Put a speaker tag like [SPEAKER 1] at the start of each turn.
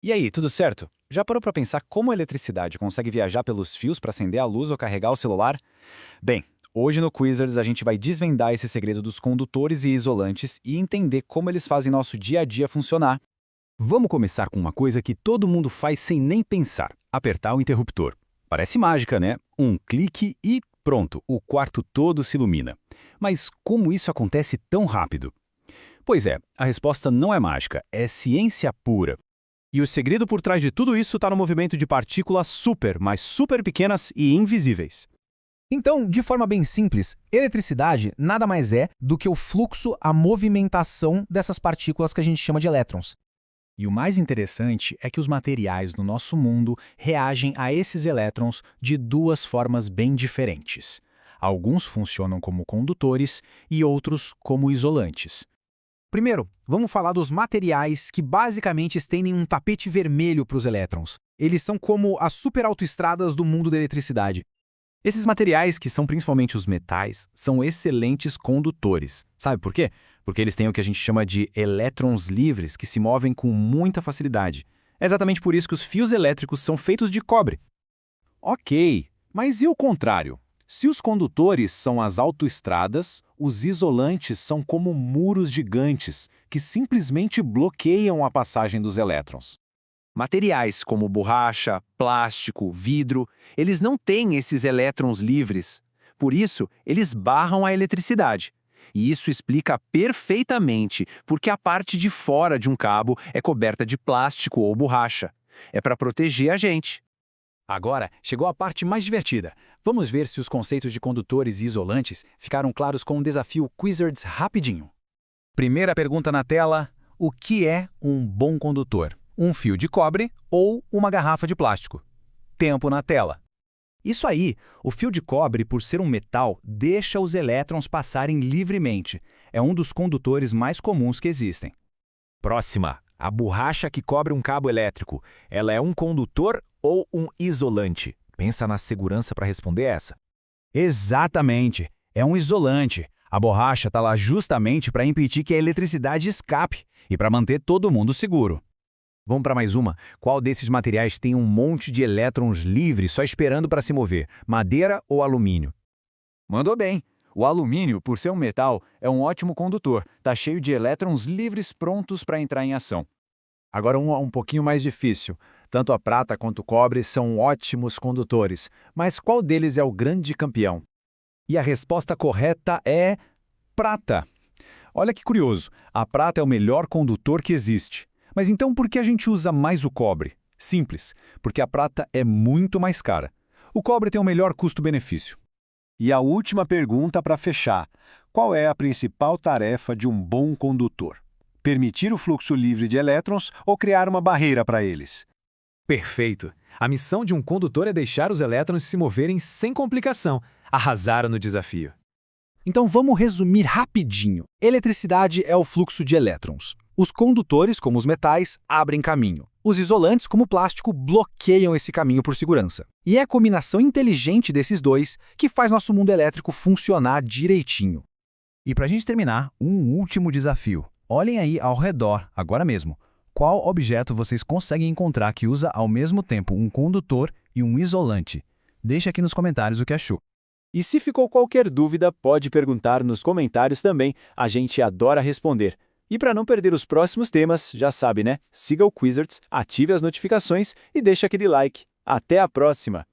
[SPEAKER 1] E aí, tudo certo? Já parou para pensar como a eletricidade consegue viajar pelos fios para acender a luz ou carregar o celular? Bem, hoje no Quizzers a gente vai desvendar esse segredo dos condutores e isolantes e entender como eles fazem nosso dia a dia funcionar.
[SPEAKER 2] Vamos começar com uma coisa que todo mundo faz sem nem pensar: apertar o interruptor. Parece mágica, né? Um clique e pronto, o quarto todo se ilumina. Mas como isso acontece tão rápido? Pois é, a resposta não é mágica, é ciência pura. E o segredo por trás de tudo isso está no movimento de partículas super, mas super pequenas e invisíveis.
[SPEAKER 3] Então, de forma bem simples, eletricidade nada mais é do que o fluxo, a movimentação dessas partículas que a gente chama de elétrons.
[SPEAKER 1] E o mais interessante é que os materiais no nosso mundo reagem a esses elétrons de duas formas bem diferentes. Alguns funcionam como condutores e outros como isolantes.
[SPEAKER 3] Primeiro, vamos falar dos materiais que basicamente estendem um tapete vermelho para os elétrons. Eles são como as superautoestradas do mundo da eletricidade.
[SPEAKER 2] Esses materiais, que são principalmente os metais, são excelentes condutores. Sabe por quê? Porque eles têm o que a gente chama de elétrons livres, que se movem com muita facilidade. É exatamente por isso que os fios elétricos são feitos de cobre.
[SPEAKER 4] Ok, mas e o contrário? Se os condutores são as autoestradas, os isolantes são como muros gigantes que simplesmente bloqueiam a passagem dos elétrons.
[SPEAKER 5] Materiais como borracha, plástico, vidro, eles não têm esses elétrons livres. Por isso, eles barram a eletricidade. E isso explica perfeitamente porque a parte de fora de um cabo é coberta de plástico ou borracha. É para proteger a gente.
[SPEAKER 1] Agora, chegou a parte mais divertida. Vamos ver se os conceitos de condutores e isolantes ficaram claros com um desafio Quizzards rapidinho.
[SPEAKER 2] Primeira pergunta na tela: o que é um bom condutor? Um fio de cobre ou uma garrafa de plástico? Tempo na tela.
[SPEAKER 1] Isso aí, o fio de cobre, por ser um metal, deixa os elétrons passarem livremente. É um dos condutores mais comuns que existem.
[SPEAKER 6] Próxima, a borracha que cobre um cabo elétrico. Ela é um condutor ou um isolante? Pensa na segurança para responder essa.
[SPEAKER 2] Exatamente, é um isolante. A borracha está lá justamente para impedir que a eletricidade escape e para manter todo mundo seguro. Vamos para mais uma. Qual desses materiais tem um monte de elétrons livres só esperando para se mover? Madeira ou alumínio?
[SPEAKER 4] Mandou bem! O alumínio, por ser um metal, é um ótimo condutor. Está cheio de elétrons livres prontos para entrar em ação.
[SPEAKER 1] Agora um pouquinho mais difícil. Tanto a prata quanto o cobre são ótimos condutores, mas qual deles é o grande campeão?
[SPEAKER 2] E a resposta correta é prata. Olha que curioso, a prata é o melhor condutor que existe. Mas então por que a gente usa mais o cobre? Simples, porque a prata é muito mais cara. O cobre tem o melhor custo-benefício.
[SPEAKER 4] E a última pergunta para fechar. Qual é a principal tarefa de um bom condutor? Permitir o fluxo livre de elétrons ou criar uma barreira para eles?
[SPEAKER 7] Perfeito! A missão de um condutor é deixar os elétrons se moverem sem complicação. Arrasaram no desafio.
[SPEAKER 3] Então vamos resumir rapidinho. Eletricidade é o fluxo de elétrons. Os condutores, como os metais, abrem caminho. Os isolantes, como o plástico, bloqueiam esse caminho por segurança. E é a combinação inteligente desses dois que faz nosso mundo elétrico funcionar direitinho.
[SPEAKER 2] E para a gente terminar, um último desafio. Olhem aí ao redor, agora mesmo. Qual objeto vocês conseguem encontrar que usa ao mesmo tempo um condutor e um isolante? Deixe aqui nos comentários o que achou.
[SPEAKER 5] E se ficou qualquer dúvida, pode perguntar nos comentários também. A gente adora responder. E para não perder os próximos temas, já sabe, né? Siga o Quizzards, ative as notificações e deixe aquele like. Até a próxima!